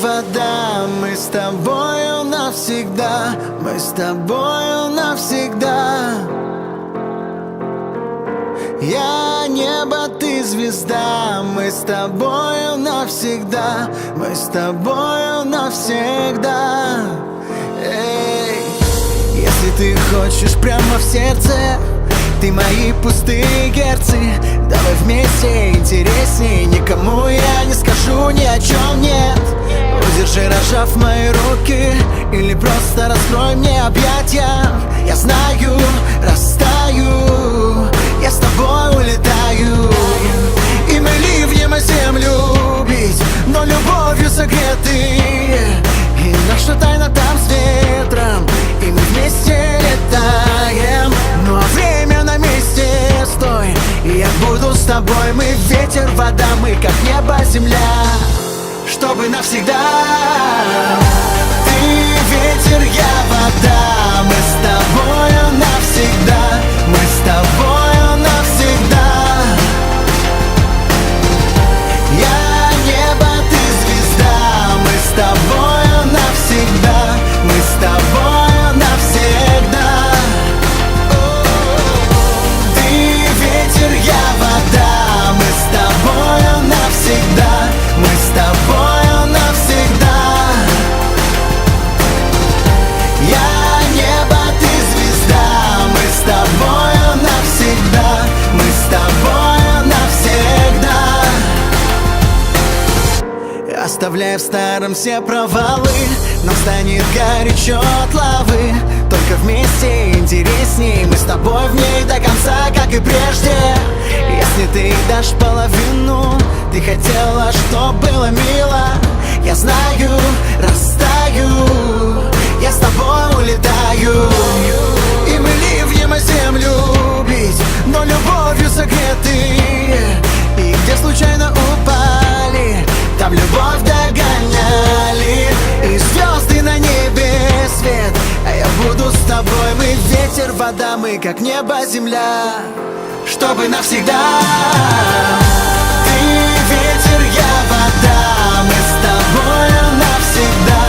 вода, мы с тобою навсегда, мы с тобою навсегда. Я небо, ты звезда, мы с тобою навсегда, мы с тобою навсегда. Эй, если ты хочешь прямо в сердце, ты мои пустые герцы, давай вместе интересней. Никому я не скажу ни о чем нет. Удержи, разжав мои руки, или просто раскрой мне объятия. Я знаю, растаю, я с тобой улетаю. И мы ливнем о землю бить, но любовью согреты. И наша тайна там с ветром, и мы вместе летаем. Ну а время на месте, стой, и я буду с тобой. Мы ветер, вода, мы как небо, земля, чтобы навсегда. Ты ветер, я вода, мы с тобою навсегда, мы с тобою навсегда. Я небо, ты звезда, мы с тобою навсегда, мы с тобою навсегда. Ты ветер, я вода, мы с тобою навсегда, мы с тобою навсегда. Я небо, ты звезда, мы с тобою навсегда, мы с тобою навсегда. Оставляя в старом все провалы, нам станет горячо от лавы. Только вместе интересней, мы с тобой в ней до конца, как и прежде. Если ты дашь половину, ты хотела, чтоб было мило. Я знаю, растаю, я с тобой улетаю. И мы ливнем о землю бить, но любовью согреты. И где случайно упали, там любовь догоняли. И звезды на небе свет, а я буду с тобой. Мы ветер, вода, мы как небо, земля, чтобы навсегда. Ты ветер, я вода, мы с тобою навсегда,